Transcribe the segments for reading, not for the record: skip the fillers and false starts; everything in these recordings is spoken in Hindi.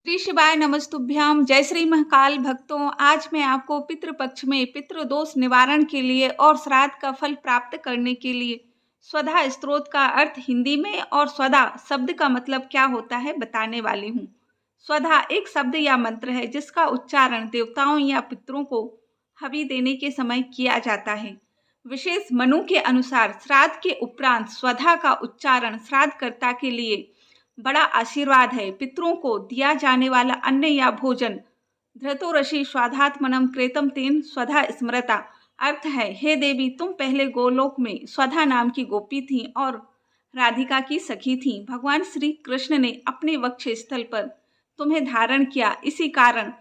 श्री शिवाय नमस्तुभ्याम। जय श्री महाकाल भक्तों, आज मैं आपको पितृपक्ष में पितृदोष निवारण के लिए और श्राद्ध का फल प्राप्त करने के लिए स्वधा स्तोत्र का अर्थ हिंदी में और स्वधा शब्द का मतलब क्या होता है बताने वाली हूँ। स्वधा एक शब्द या मंत्र है जिसका उच्चारण देवताओं या पितरों को हवि देने के समय किया जाता है। विशेष मनु के अनुसार श्राद्ध के उपरांत स्वधा का उच्चारण श्राद्धकर्ता के लिए बड़ा आशीर्वाद है। पितरों को दिया जाने वाला अन्न या भोजन धृतोरषि स्वाधात्मनम क्रेतम तेन स्वधा स्मृता अर्थ है, हे देवी, तुम पहले गोलोक में स्वधा नाम की गोपी थी और राधिका की सखी थी। भगवान श्री कृष्ण ने अपने वक्ष स्थल पर तुम्हें धारण किया, इसी कारण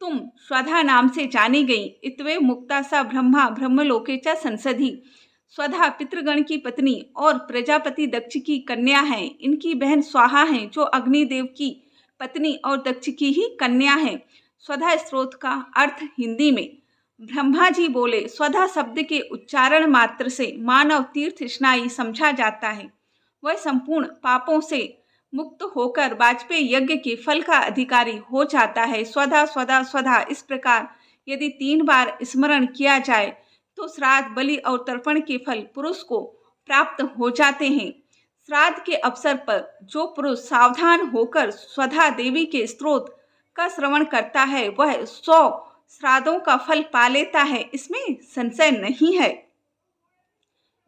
तुम स्वधा नाम से जानी गई। इतवे मुक्ता सा ब्रह्मा ब्रह्मलोके च संसधि। स्वधा पितृगण की पत्नी और प्रजापति दक्ष की कन्या है। इनकी बहन स्वाहा है जो अग्निदेव की पत्नी और दक्ष की ही कन्या है। स्वधा स्तोत्र का अर्थ हिंदी में ब्रह्मा जी बोले, स्वधा शब्द के उच्चारण मात्र से मानव तीर्थ स्नायी समझा जाता है। वह संपूर्ण पापों से मुक्त होकर वाजपेयी यज्ञ के फल का अधिकारी हो जाता है। स्वधा स्वधा स्वधा इस प्रकार यदि 3 बार स्मरण किया जाए तो श्राद्ध बलि और तर्पण के फल पुरुष को प्राप्त हो जाते हैं। श्राद्ध के अवसर पर जो पुरुष सावधान होकर स्वधा देवी के स्तोत्र का श्रवण करता है वह 100 श्राद्धों का फल पा लेता है, इसमें संशय नहीं है।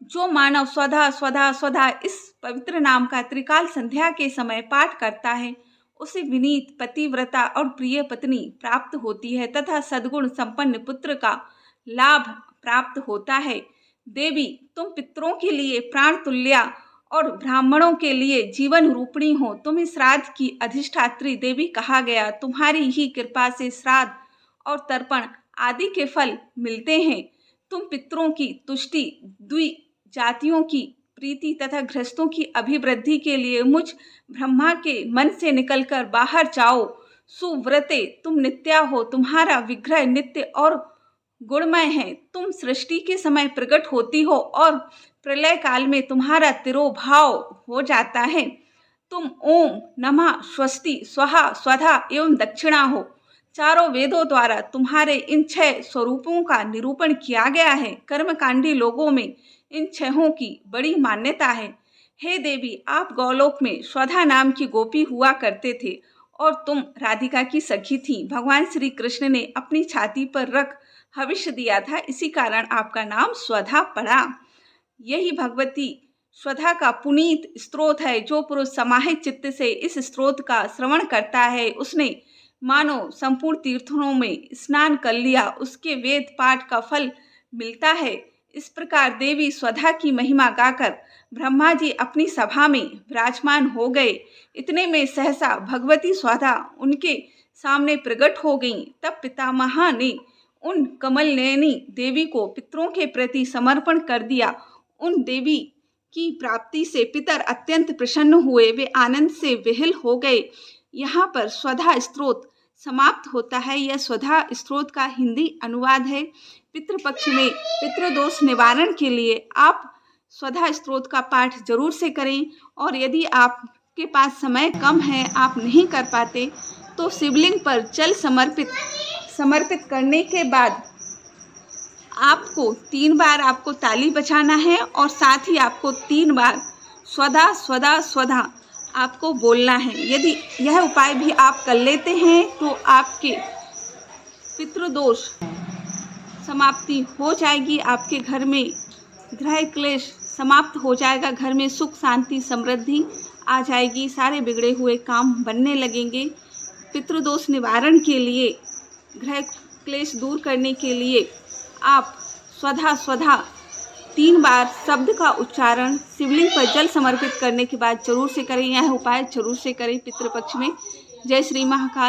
जो मानव स्वधा स्वधा स्वधा इस पवित्र नाम का त्रिकाल संध्या के समय पाठ करता है उसे विनीत पतिव्रता और प्रिय पत्नी प्राप्त होती है तथा सद्गुण संपन्न पुत्र का लाभ प्राप्त होता है। देवी, तुम पितरों के लिए प्राण तुल्या और ब्राह्मणों के लिए जीवन रूपिणी हो। तुम्हें श्राद्ध की अधिष्ठात्री देवी कहा गया। तुम्हारी ही कृपा से श्राद्ध और तर्पण आदि के फल मिलते हैं। तुम पितरों की तुष्टि, द्वि जातियों की प्रीति तथा गृहस्थों की अभिवृद्धि के लिए मुझ ब्रह्मा के मन से निकलकर बाहर जाओ। सुव्रते, तुम नित्या हो, तुम्हारा विग्रह नित्य और गुणमय है। तुम सृष्टि के समय प्रकट होती हो और प्रलय काल में तुम्हारा तिरोभाव हो जाता है। तुम ओम नमः स्वस्ति स्वाहा स्वधा एवं दक्षिणा हो। चारों वेदों द्वारा तुम्हारे इन 6 स्वरूपों का निरूपण किया गया है। कर्मकांडी लोगों में इन 6 की बड़ी मान्यता है। हे देवी, आप गौलोक में स्वधा नाम की गोपी हुआ करते थे और तुम राधिका की सखी थी। भगवान श्री कृष्ण ने अपनी छाती पर रख हविष्य दिया था, इसी कारण आपका नाम स्वधा पड़ा। यही भगवती स्वधा का पुनीत स्तोत्र है। जो पुरुष समाहित चित्त से इस स्तोत्र का श्रवण करता है उसने मानो संपूर्ण तीर्थों में स्नान कर लिया, उसके वेद पाठ का फल मिलता है। इस प्रकार देवी स्वधा की महिमा गाकर ब्रह्मा जी अपनी सभा में विराजमान हो गए। इतने में सहसा भगवती स्वधा उनके सामने प्रकट हो गईं। तब पितामह ने उन कमल नयनी देवी को पितरों के प्रति समर्पण कर दिया। उन देवी की प्राप्ति से पितर अत्यंत प्रसन्न हुए, वे आनंद से विह्वल हो गए। यहाँ पर स्वधा स्तोत्र समाप्त होता है। यह स्वधा स्तोत्र का हिंदी अनुवाद है। पितृपक्ष में पितृदोष निवारण के लिए आप स्वधा स्तोत्र का पाठ जरूर से करें और यदि आपके पास समय कम है, आप नहीं कर पाते, तो शिवलिंग पर जल समर्पित करने के बाद आपको 3 बार आपको ताली बजाना है और साथ ही आपको 3 बार स्वधा स्वधा स्वधा आपको बोलना है। यदि यह उपाय भी आप कर लेते हैं तो आपके पितृदोष समाप्ति हो जाएगी। आपके घर में ग्रह क्लेश समाप्त हो जाएगा, घर में सुख शांति समृद्धि आ जाएगी, सारे बिगड़े हुए काम बनने लगेंगे। पितृदोष निवारण के लिए, ग्रह क्लेश दूर करने के लिए आप स्वधा स्वधा 3 बार शब्द का उच्चारण शिवलिंग पर जल समर्पित करने के बाद जरूर से करें। यह उपाय जरूर से करें पितृपक्ष में। जय श्री महाकाल।